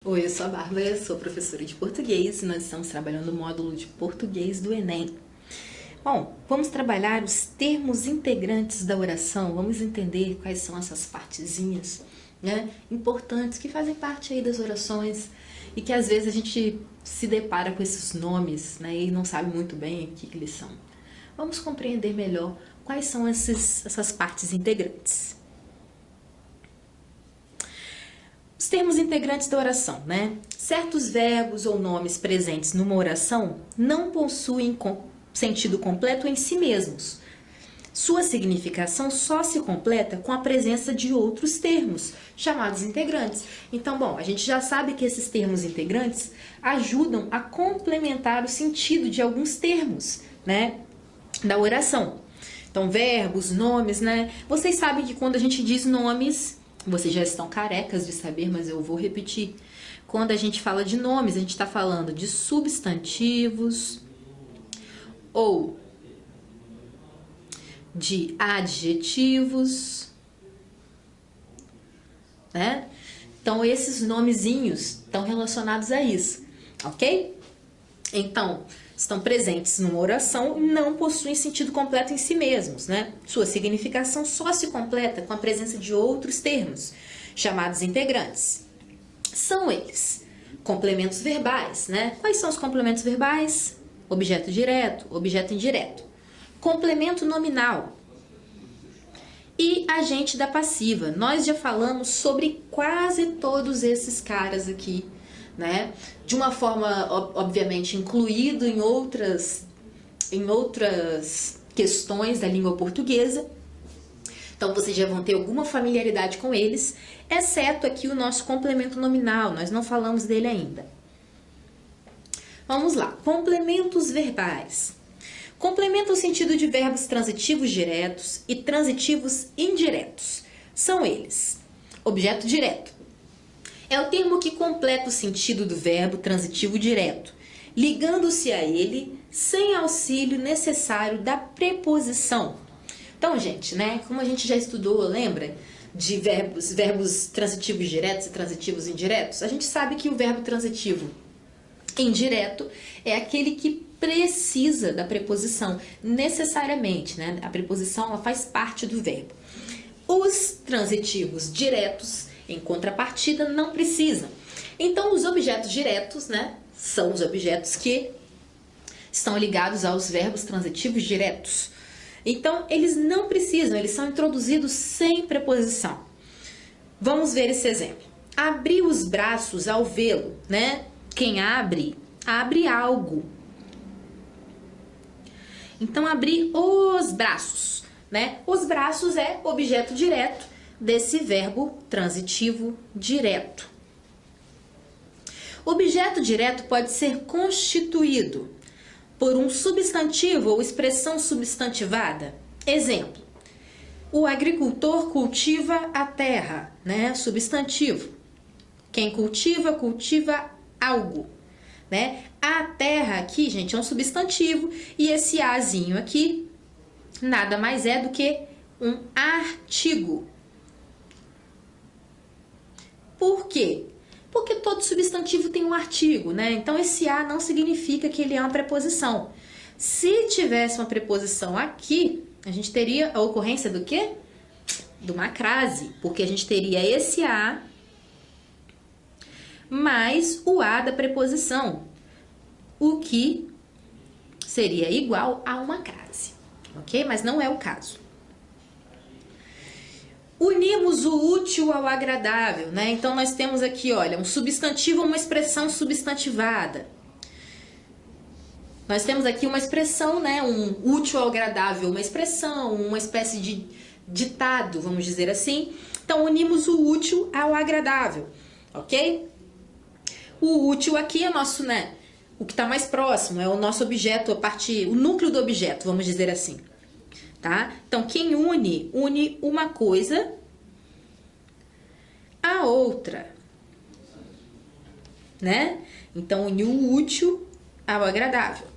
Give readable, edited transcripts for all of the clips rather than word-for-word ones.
Oi, eu sou a Bárbara, sou professora de português e nós estamos trabalhando o módulo de português do Enem. Bom, vamos trabalhar os termos integrantes da oração, vamos entender quais são essas partezinhas, né, importantes que fazem parte aí das orações e que às vezes a gente se depara com esses nomes, né, e não sabe muito bem o que eles são. Vamos compreender melhor quais são essas partes integrantes. Os termos integrantes da oração, né? Certos verbos ou nomes presentes numa oração não possuem sentido completo em si mesmos. Sua significação só se completa com a presença de outros termos, chamados integrantes. Então, bom, a gente já sabe que esses termos integrantes ajudam a complementar o sentido de alguns termos, né, da oração. Então, verbos, nomes, né? Vocês sabem que quando a gente diz nomes, vocês já estão carecas de saber, mas eu vou repetir. Quando a gente fala de nomes, a gente está falando de substantivos ou de adjetivos, né? Então, esses nomezinhos estão relacionados a isso, ok? Então, estão presentes numa oração e não possuem sentido completo em si mesmos, né? Sua significação só se completa com a presença de outros termos, chamados integrantes. São eles: complementos verbais, né? Quais são os complementos verbais? Objeto direto, objeto indireto. Complemento nominal e agente da passiva. Nós já falamos sobre quase todos esses caras aqui, né? De uma forma, obviamente, incluído em outras questões da língua portuguesa. Então, vocês já vão ter alguma familiaridade com eles, exceto aqui o nosso complemento nominal, nós não falamos dele ainda. Vamos lá, complementos verbais. Complementa o sentido de verbos transitivos diretos e transitivos indiretos. São eles: objeto direto é o termo que completa o sentido do verbo transitivo direto, ligando-se a ele sem auxílio necessário da preposição. Então, gente, né, como a gente já estudou, lembra, de verbos transitivos diretos e transitivos indiretos? A gente sabe que o verbo transitivo indireto é aquele que precisa da preposição, necessariamente, né? A preposição, ela faz parte do verbo. Os transitivos diretos, em contrapartida, não precisam. Então, os objetos diretos, né, são os objetos que estão ligados aos verbos transitivos diretos. Então, eles não precisam, eles são introduzidos sem preposição. Vamos ver esse exemplo. Abrir os braços ao vê-lo, né? Quem abre, abre algo. Então, abrir os braços, né? Os braços é objeto direto desse verbo transitivo direto. Objeto direto pode ser constituído por um substantivo ou expressão substantivada. Exemplo: o agricultor cultiva a terra, né? Substantivo. Quem cultiva, cultiva algo, né? A terra aqui, gente, é um substantivo e esse azinho aqui nada mais é do que um artigo. Por quê? Porque todo substantivo tem um artigo, né? Então, esse a não significa que ele é uma preposição. Se tivesse uma preposição aqui, a gente teria a ocorrência do quê? De uma crase, porque a gente teria esse a mais o a da preposição, o que seria igual a uma crase, ok? Mas não é o caso. Unimos o útil ao agradável, né? Então, nós temos aqui, olha, um substantivo ou uma expressão substantivada. Nós temos aqui uma expressão, né? Um útil ao agradável, uma expressão, uma espécie de ditado, vamos dizer assim. Então, unimos o útil ao agradável, ok? O útil aqui é nosso, né? O que está mais próximo, é o nosso objeto, o núcleo do objeto, vamos dizer assim. Tá? Então, quem une uma coisa a outra, né? Então, une o útil ao agradável.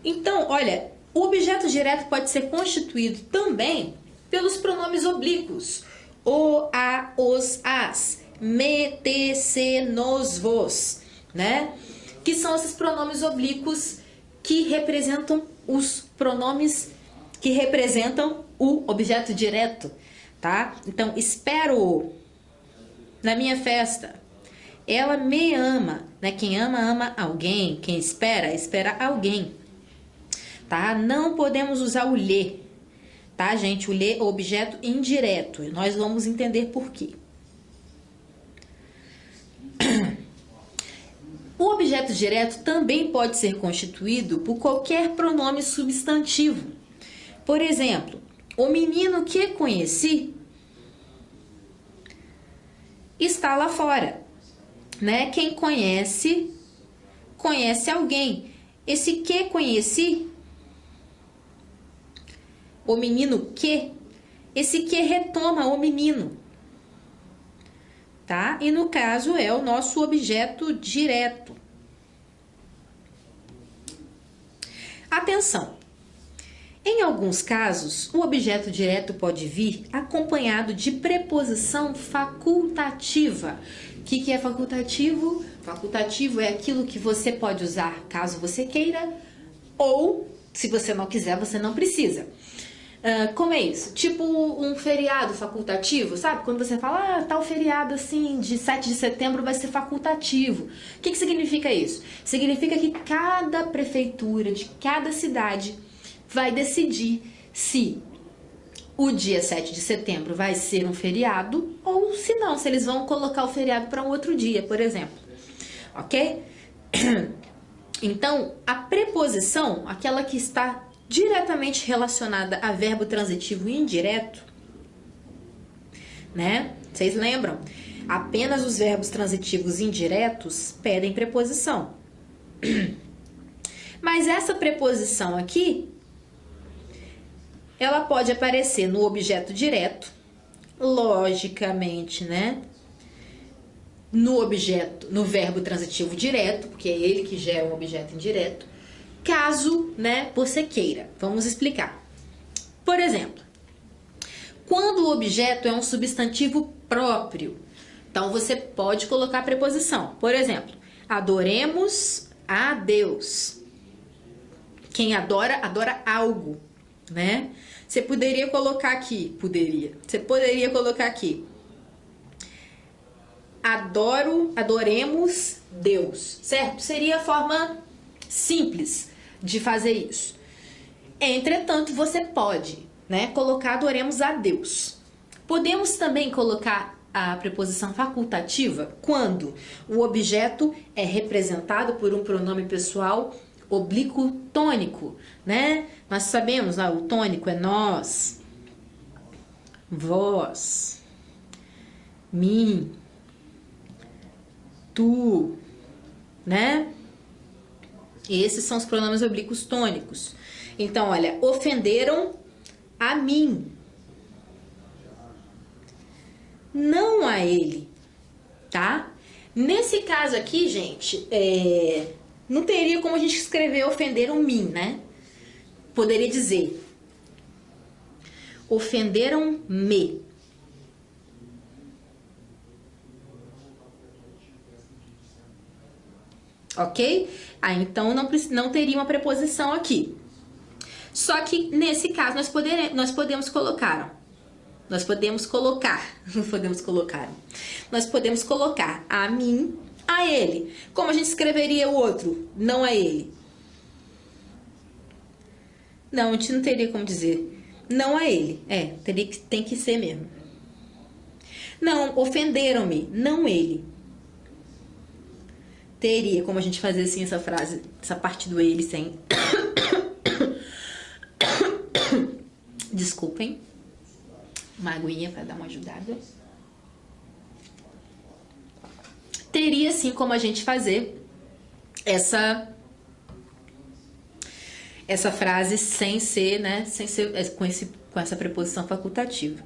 Então, olha, o objeto direto pode ser constituído também pelos pronomes oblíquos, o, a, os, as. me, te, se, nos, vos, né? Que são esses pronomes oblíquos que representam os pronomes que representam o objeto direto, tá? Então, espero na minha festa. Ela me ama, né? Quem ama, ama alguém. Quem espera, espera alguém, tá? Não podemos usar o lhe, tá, gente? O lhe é objeto indireto. E nós vamos entender por quê. O objeto direto também pode ser constituído por qualquer pronome substantivo. Por exemplo, o menino que conheci está lá fora, né? Quem conhece, conhece alguém. Esse que conheci, o menino que, esse que retoma o menino, tá? E no caso é o nosso objeto direto. Atenção! Em alguns casos, o objeto direto pode vir acompanhado de preposição facultativa. O que é facultativo? Facultativo é aquilo que você pode usar caso você queira, ou se você não quiser, você não precisa. Como é isso? Tipo um feriado facultativo, sabe? Quando você fala, tal feriado assim de 7 de setembro vai ser facultativo. O que significa isso? Significa que cada prefeitura de cada cidade vai decidir se o dia 7 de setembro vai ser um feriado ou se não, se eles vão colocar o feriado para um outro dia, por exemplo. Ok? Então, a preposição, aquela que está diretamente relacionada a verbo transitivo indireto, né? Vocês lembram? Apenas os verbos transitivos indiretos pedem preposição. Mas essa preposição aqui, ela pode aparecer no objeto direto, logicamente, né? No verbo transitivo direto, porque é ele que gera um objeto indireto, caso, né, você queira. Vamos explicar. Por exemplo, quando o objeto é um substantivo próprio, então você pode colocar a preposição. Por exemplo, adoremos a Deus. Quem adora, adora algo, né? Você poderia colocar aqui, Você poderia colocar aqui. Adoremos Deus, certo? Seria a forma simples de fazer isso. Entretanto, você pode, né, colocar adoremos a Deus. Podemos também colocar a preposição facultativa quando o objeto é representado por um pronome pessoal oblíquo tônico, né? Nós sabemos, o tônico é nós, vós, mim, tu, né? Esses são os pronomes oblíquos tônicos. Então, olha, ofenderam a mim, não a ele, tá? Nesse caso aqui, gente, não teria como a gente escrever ofenderam mim, né? Poderia dizer ofenderam-me. Ok? Então não teria uma preposição aqui. Só que nesse caso nós podemos colocar a mim, a ele. Como a gente escreveria o outro? Não a ele. Não, a gente não teria como dizer não a ele. Tem que ser mesmo. Não, ofenderam-me, não ele. Teria como a gente fazer assim essa frase, essa parte do ele sem... Desculpem. Uma aguinha para dar uma ajudada. Teria sim como a gente fazer essa frase sem ser, né, com essa preposição facultativa.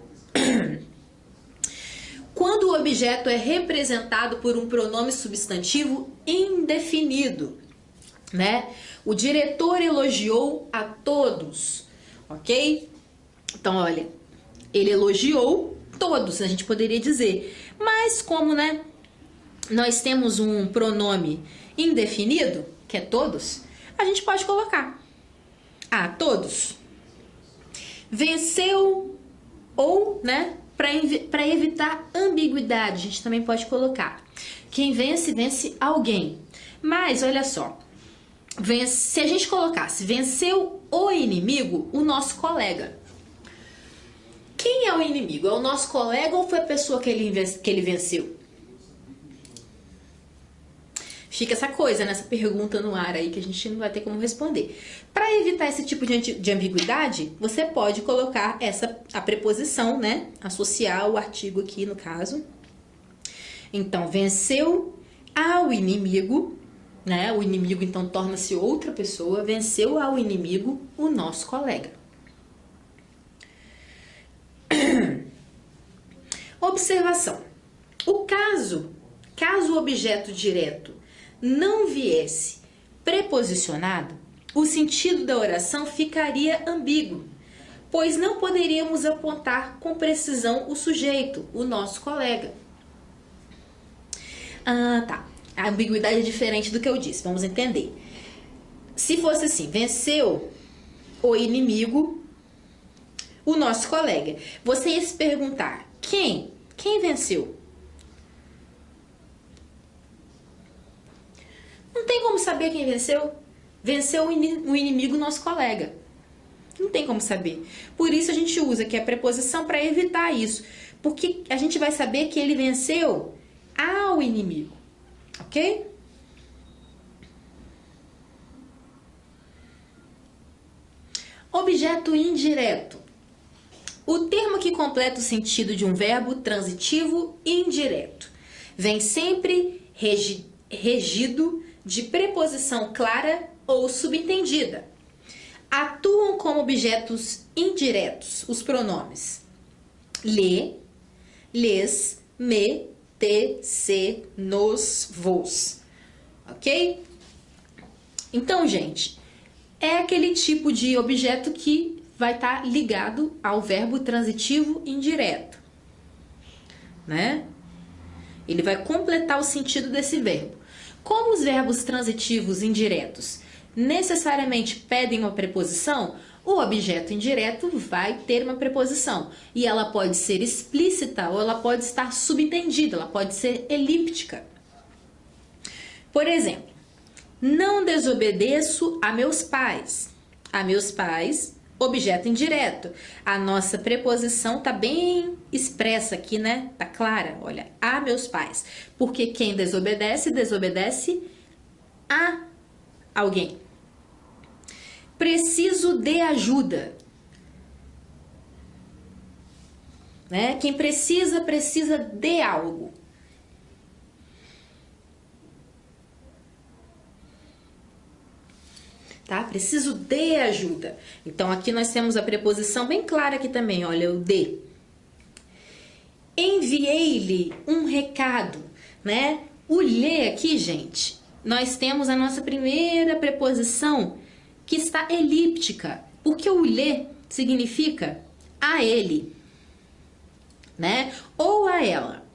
Quando o objeto é representado por um pronome substantivo indefinido, né? O diretor elogiou a todos, ok? Então, olha, ele elogiou todos, a gente poderia dizer, Mas como, né, nós temos um pronome indefinido, que é todos, a gente pode colocar todos. Venceu ou, né, para evitar ambiguidade, a gente também pode colocar quem vence, vence alguém. Mas olha só, se a gente colocasse venceu o inimigo, o nosso colega. Quem é o inimigo? É o nosso colega ou foi a pessoa que ele venceu? Fica essa coisa, nessa pergunta no ar aí que a gente não vai ter como responder. Para evitar esse tipo de ambiguidade, você pode colocar a preposição, né? Associar o artigo aqui no caso. Então, venceu ao inimigo, né? O inimigo então torna-se outra pessoa. Venceu ao inimigo o nosso colega. Observação. Caso o objeto direto não viesse preposicionado, o sentido da oração ficaria ambíguo, pois não poderíamos apontar com precisão o sujeito, o nosso colega. Tá. A ambiguidade é diferente do que eu disse, vamos entender. Se fosse assim, venceu o inimigo, o nosso colega. Você ia se perguntar, quem? Quem venceu? Não tem como saber quem venceu. Venceu o inimigo, nosso colega. Não tem como saber. Por isso a gente usa aqui a preposição para evitar isso. Porque a gente vai saber que ele venceu ao inimigo. Ok? Objeto indireto. O termo que completa o sentido de um verbo transitivo indireto. Vem sempre regido de preposição clara ou subentendida. Atuam como objetos indiretos os pronomes lhe, lhes, me, te, se, nos, vos. Ok? Então, gente, é aquele tipo de objeto que vai estar ligado ao verbo transitivo indireto, né? Ele vai completar o sentido desse verbo. Como os verbos transitivos indiretos necessariamente pedem uma preposição, o objeto indireto vai ter uma preposição. E ela pode ser explícita ou ela pode estar subentendida, ela pode ser elíptica. Por exemplo, não desobedeço a meus pais. A meus pais, objeto indireto. A nossa preposição tá bem expressa aqui, né? Tá clara, olha, a meus pais. Porque quem desobedece, desobedece a alguém. Preciso de ajuda. Né? Quem precisa, precisa de algo. Tá? Preciso de ajuda. Então, aqui nós temos a preposição bem clara aqui também, olha, o de. Enviei-lhe um recado, né? O lhe aqui, gente, nós temos a nossa primeira preposição que está elíptica, porque o lhe significa a ele, né? Ou a ela.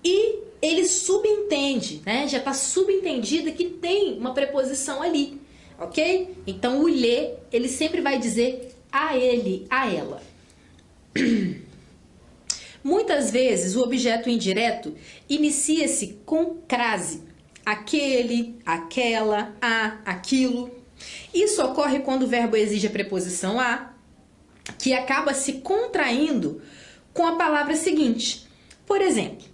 E ele subentende, né? Já está subentendida que tem uma preposição ali, ok? Então, o lhe, ele sempre vai dizer a ele, a ela. Muitas vezes, o objeto indireto inicia-se com crase. Aquele, aquela, a, aquilo. Isso ocorre quando o verbo exige a preposição a, que acaba se contraindo com a palavra seguinte. Por exemplo,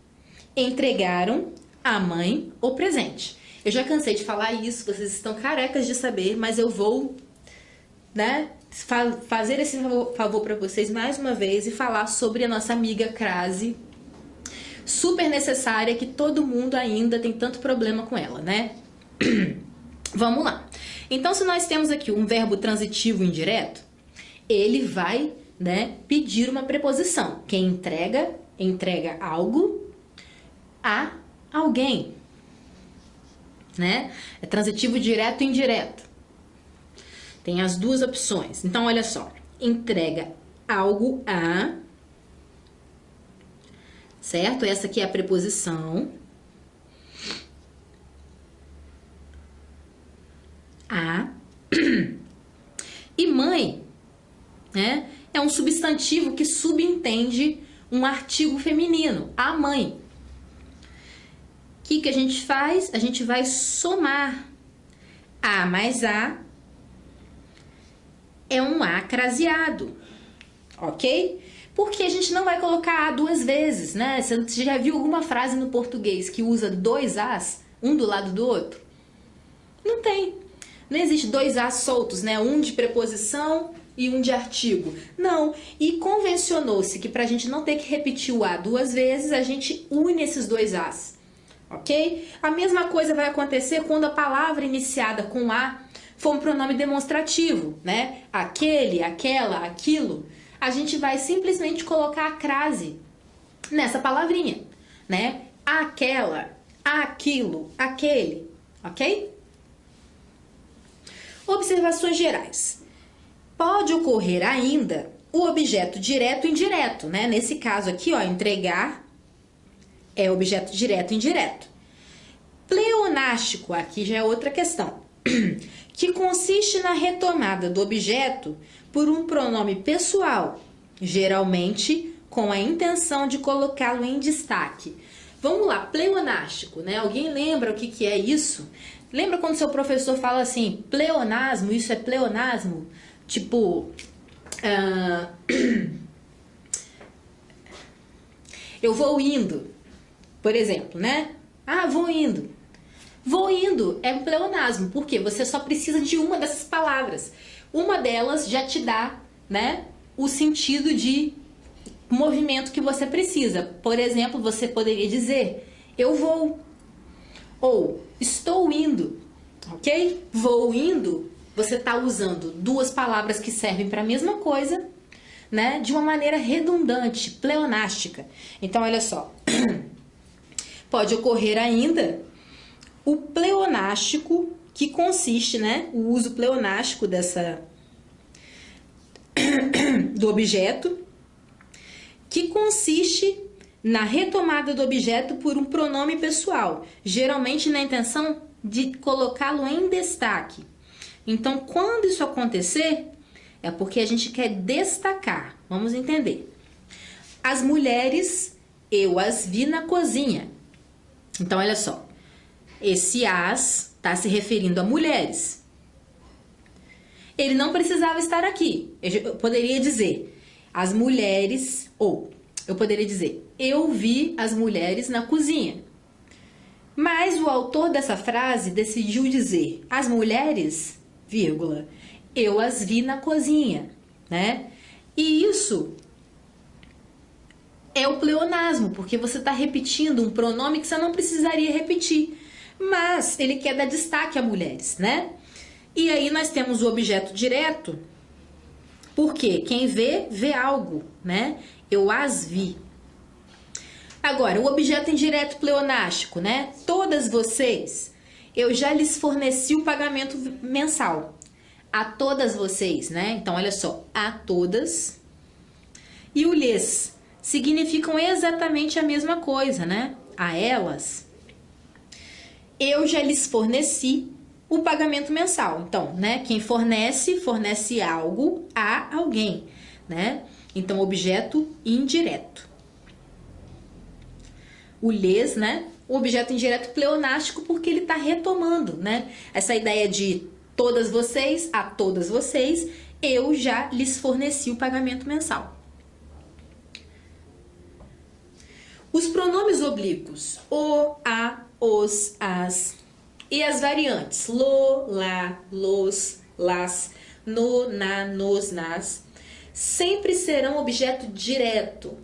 entregaram à mãe o presente. Eu já cansei de falar isso, vocês estão carecas de saber, mas eu vou, né, fazer esse favor para vocês mais uma vez e falar sobre a nossa amiga crase, super necessária, que todo mundo ainda tem tanto problema com ela, né? Vamos lá. Então, se nós temos aqui um verbo transitivo indireto, ele vai, né, pedir uma preposição. Quem entrega, entrega algo a alguém, né? É transitivo direto e indireto. Tem as duas opções. Então, olha só. Entrega algo a certo? Essa aqui é a preposição. A. E mãe, né, é um substantivo que subentende um artigo feminino, a mãe. O que a gente faz? A gente vai somar. A mais A é um A craseado, ok? Porque a gente não vai colocar A duas vezes, né? Você já viu alguma frase no português que usa dois As, um do lado do outro? Não tem. Não existe dois As soltos, né? Um de preposição e um de artigo. Não. E convencionou-se que para a gente não ter que repetir o A duas vezes, a gente une esses dois As. Ok? A mesma coisa vai acontecer quando a palavra iniciada com A for um pronome demonstrativo, né? Aquele, aquela, aquilo. A gente vai simplesmente colocar a crase nessa palavrinha, né? Aquela, aquilo, aquele, ok? Observações gerais. Pode ocorrer ainda o objeto direto e indireto, né? Nesse caso aqui, ó, entregar é objeto direto e indireto. Pleonástico, aqui já é outra questão, que consiste na retomada do objeto por um pronome pessoal, geralmente com a intenção de colocá-lo em destaque. Vamos lá, pleonástico, né? Alguém lembra o que é isso? Lembra quando seu professor fala assim, pleonasmo, isso é pleonasmo? Tipo, eu vou indo, por exemplo, né? Ah, vou indo. Vou indo é um pleonasmo, porque você só precisa de uma dessas palavras. Uma delas já te dá, né, o sentido de movimento que você precisa. Por exemplo, você poderia dizer, eu vou, ou estou indo, ok? Vou indo, você está usando duas palavras que servem para a mesma coisa, né, de uma maneira redundante, pleonástica. Então, olha só, pode ocorrer ainda o pleonástico, que consiste, né, o uso pleonástico do objeto, que consiste na retomada do objeto por um pronome pessoal, geralmente na intenção de colocá-lo em destaque. Então, quando isso acontecer, é porque a gente quer destacar. Vamos entender. As mulheres, eu as vi na cozinha. Então, olha só. Esse as está se referindo a mulheres. Ele não precisava estar aqui. Eu poderia dizer as mulheres, ou eu poderia dizer eu vi as mulheres na cozinha. Mas o autor dessa frase decidiu dizer as mulheres, vírgula, eu as vi na cozinha, né? E isso é o pleonasmo, porque você está repetindo um pronome que você não precisaria repetir. Mas ele quer dar destaque a mulheres, né? E aí nós temos o objeto direto, porque quem vê, vê algo, né? Eu as vi. Agora, o objeto indireto pleonástico, né? Todas vocês, eu já lhes forneci o pagamento mensal. A todas vocês, né? Então, olha só, a todas e o lhes significam exatamente a mesma coisa, né? A elas, eu já lhes forneci o pagamento mensal. Então, né, quem fornece, fornece algo a alguém, né? Então, objeto indireto. O lhes, né? O objeto indireto pleonástico porque ele está retomando, né? Essa ideia de todas vocês, a todas vocês, eu já lhes forneci o pagamento mensal. Os pronomes oblíquos, o, a, os, as e as variantes lo, lá, los, las, no, na, nos, nas, sempre serão objeto direto.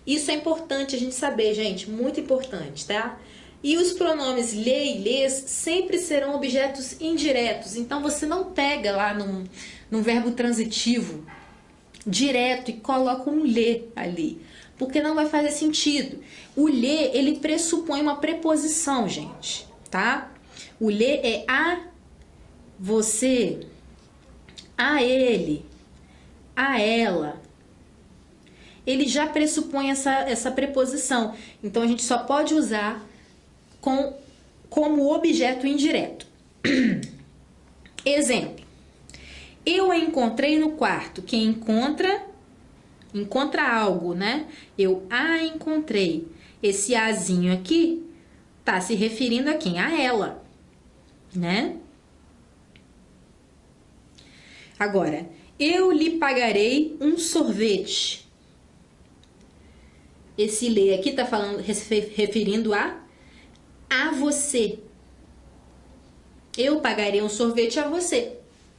Isso é importante a gente saber, gente, muito importante, tá? E os pronomes lhe e lhes sempre serão objetos indiretos. Então, você não pega lá num verbo transitivo direto e coloca um lhe ali, porque não vai fazer sentido. O lhe, ele pressupõe uma preposição, gente, tá? O lhe é a você, a ele, a ela. ele já pressupõe essa preposição. Então, a gente só pode usar como objeto indireto. Exemplo. Eu a encontrei no quarto. Quem encontra algo, né? Eu a encontrei. Esse azinho aqui tá se referindo a quem? A ela, né? Agora, eu lhe pagarei um sorvete. Esse lhe aqui tá referindo a você. Eu pagarei um sorvete a você,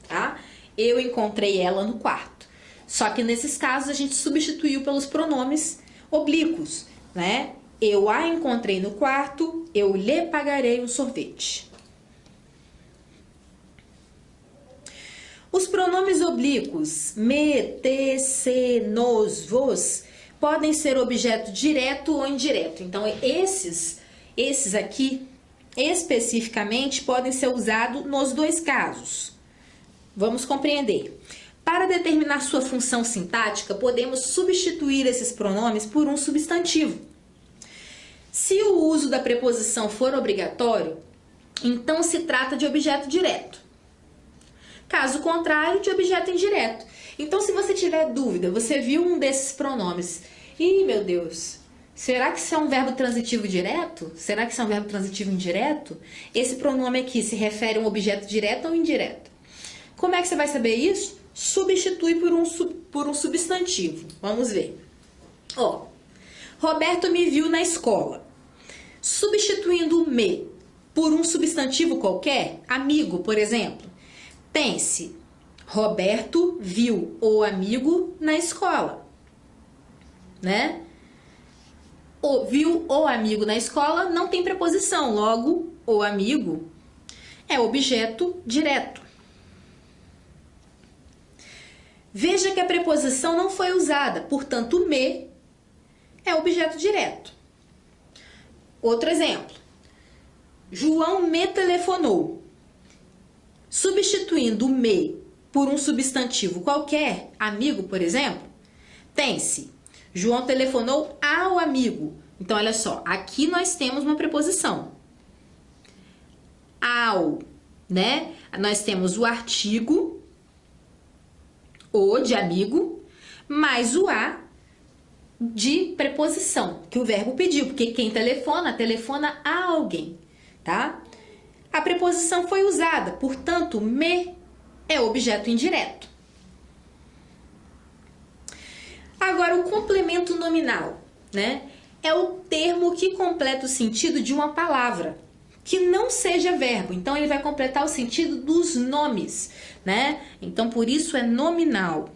tá? Eu encontrei ela no quarto. Só que nesses casos a gente substituiu pelos pronomes oblíquos, né? Eu a encontrei no quarto, eu lhe pagarei um sorvete. Os pronomes oblíquos me, te, se, nos, vos podem ser objeto direto ou indireto. Então, esses aqui, especificamente, podem ser usados nos dois casos. Vamos compreender. Para determinar sua função sintática, podemos substituir esses pronomes por um substantivo. Se o uso da preposição for obrigatório, então se trata de objeto direto. Caso contrário, de objeto indireto. Então, se você tiver dúvida, você viu um desses pronomes. Ih, meu Deus, será que isso é um verbo transitivo direto? Será que isso é um verbo transitivo indireto? Esse pronome aqui se refere a um objeto direto ou indireto? Como é que você vai saber isso? Substitui por um substantivo. Vamos ver. Ó, Roberto me viu na escola. Substituindo o me por um substantivo qualquer, amigo, por exemplo. Pense, Roberto viu o amigo na escola, né? Viu o amigo na escola não tem preposição, logo, o amigo é objeto direto. Veja que a preposição não foi usada, portanto, me é objeto direto. Outro exemplo. João me telefonou. Substituindo o me por um substantivo qualquer, amigo, por exemplo, tem-se. João telefonou ao amigo. Então, olha só, aqui nós temos uma preposição. Ao, né? Nós temos o artigo, o de amigo, mais o a de preposição, que o verbo pediu, porque quem telefona a alguém, tá? A preposição foi usada, portanto, me é objeto indireto. Agora, o complemento nominal, né? É o termo que completa o sentido de uma palavra, que não seja verbo. Então, ele vai completar o sentido dos nomes, né? Então, por isso é nominal.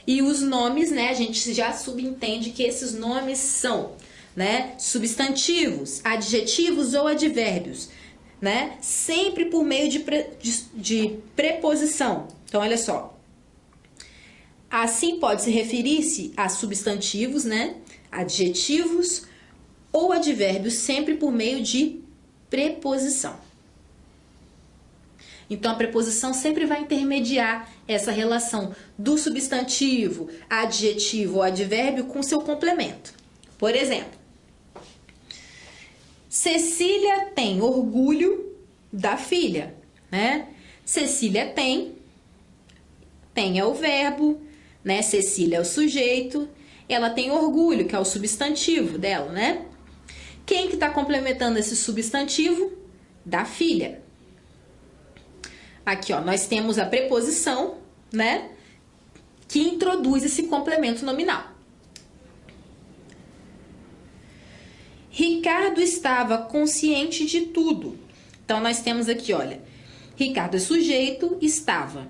E os nomes, né? A gente já subentende que esses nomes são, né? Substantivos, adjetivos ou advérbios, né? Sempre por meio de preposição. Então, olha só. Assim, pode-se referir-se a substantivos, né? Adjetivos ou advérbios, sempre por meio de preposição. Então, a preposição sempre vai intermediar essa relação do substantivo, adjetivo ou advérbio com seu complemento. Por exemplo, Cecília tem orgulho da filha, né? Cecília tem é o verbo, né? Cecília é o sujeito, ela tem orgulho, que é o substantivo dela, né? Quem que está complementando esse substantivo? Da filha. Aqui, ó, nós temos a preposição, né? Que introduz esse complemento nominal. Ricardo estava consciente de tudo. Então, nós temos aqui, olha, Ricardo é sujeito, estava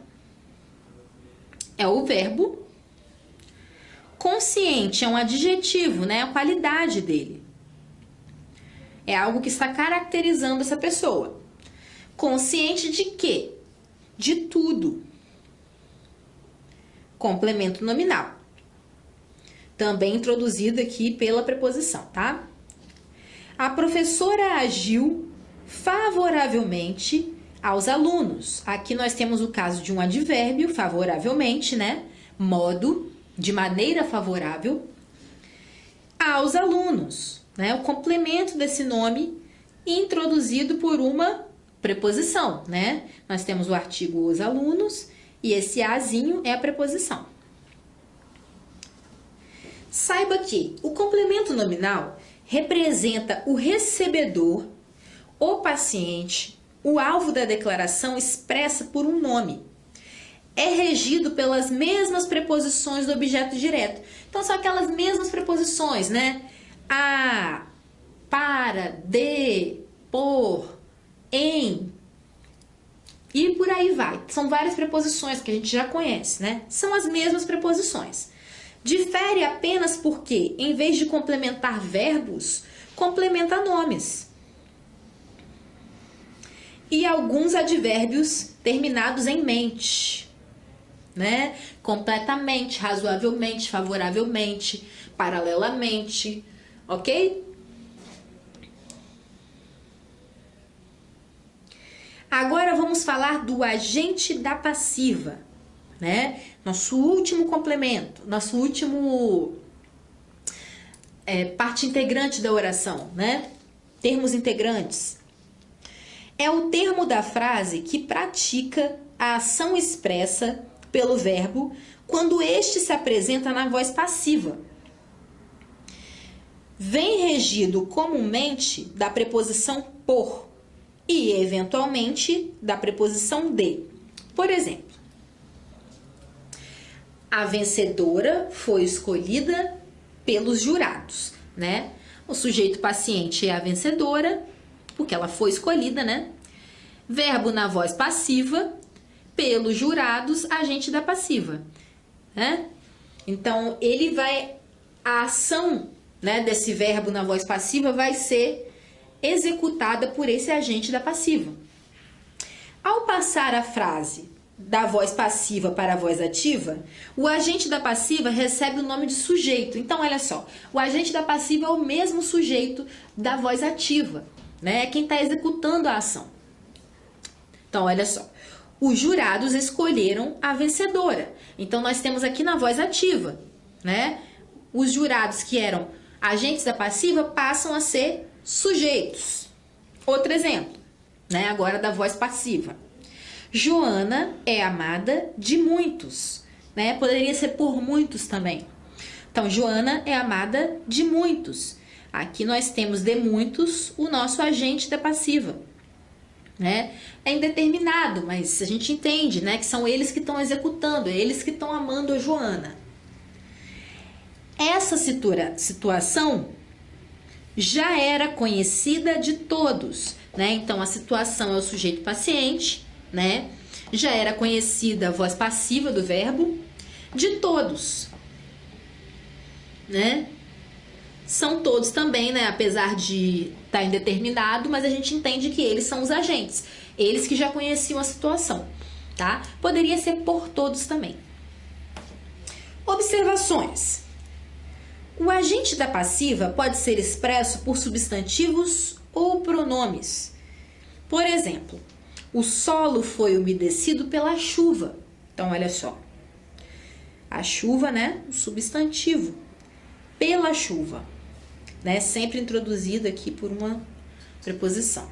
é o verbo. Consciente é um adjetivo, né? A qualidade dele. É algo que está caracterizando essa pessoa. Consciente de quê? De tudo. Complemento nominal. Também introduzido aqui pela preposição, tá? A professora agiu favoravelmente aos alunos. Aqui nós temos o caso de um advérbio, favoravelmente, né? Modo, de maneira favorável aos alunos, né? O complemento desse nome introduzido por uma preposição, né? Nós temos o artigo os alunos e esse azinho é a preposição. Saiba que o complemento nominal representa o recebedor, o paciente, o alvo da declaração expressa por um nome. É regido pelas mesmas preposições do objeto direto. Então, são aquelas mesmas preposições, né? A, para, de, por, em, e por aí vai. São várias preposições que a gente já conhece, né? São as mesmas preposições. Difere apenas porque, em vez de complementar verbos, complementa nomes. E alguns advérbios terminados em mente, né? Completamente, razoavelmente, favoravelmente, paralelamente, ok? Agora vamos falar do agente da passiva, né? Nosso último complemento, nosso último parte integrante da oração, né? Termos integrantes. É o termo da frase que pratica a ação expressa pelo verbo quando este se apresenta na voz passiva. Vem regido comumente da preposição por e, eventualmente, da preposição de. Por exemplo, a vencedora foi escolhida pelos jurados, né? O sujeito paciente é a vencedora, porque ela foi escolhida, né? Verbo na voz passiva, pelos jurados, agente da passiva, né? Então, a ação, né, desse verbo na voz passiva vai ser executada por esse agente da passiva. Ao passar a frase da voz passiva para a voz ativa, o agente da passiva recebe o nome de sujeito. Então, olha só, o agente da passiva é o mesmo sujeito da voz ativa, né? É quem está executando a ação. Então, olha só, os jurados escolheram a vencedora. Então, nós temos aqui na voz ativa, né? Os jurados que eram agentes da passiva passam a ser sujeitos. Outro exemplo, né? Agora da voz passiva. Joana é amada de muitos, né? Poderia ser por muitos também. Então, Joana é amada de muitos. Aqui nós temos de muitos o nosso agente da passiva, né? É indeterminado, mas a gente entende, né, que são eles que estão executando, eles que estão amando a Joana. Essa situação já era conhecida de todos, né? Então, a situação é o sujeito paciente, né? Já era conhecida a voz passiva do verbo de todos, né? São todos também, né? Apesar de estar indeterminado, mas a gente entende que eles são os agentes, eles que já conheciam a situação, tá? Poderia ser por todos também. Observações. O agente da passiva pode ser expresso por substantivos ou pronomes. Por exemplo, o solo foi umedecido pela chuva. Então, olha só. A chuva, né? O substantivo. Pela chuva, né? Sempre introduzido aqui por uma preposição.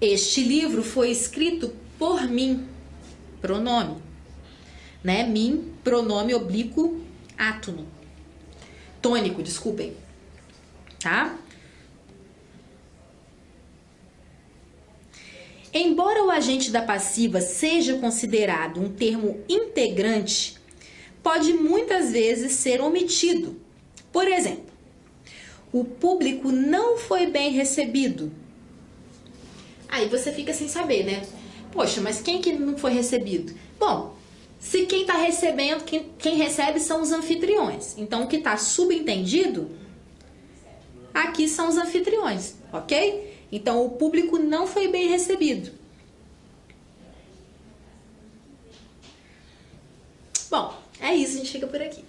Este livro foi escrito por mim. Pronome. Né? Mim, pronome oblíquo átono. Tônico, desculpem. Tá? Embora o agente da passiva seja considerado um termo integrante, pode muitas vezes ser omitido. Por exemplo, o público não foi bem recebido. Aí você fica sem saber, né? Poxa, mas quem que não foi recebido? Bom, se quem está recebendo, quem recebe são os anfitriões. Então, o que está subentendido aqui são os anfitriões, ok? Então, o público não foi bem recebido. Bom, é isso, a gente fica por aqui.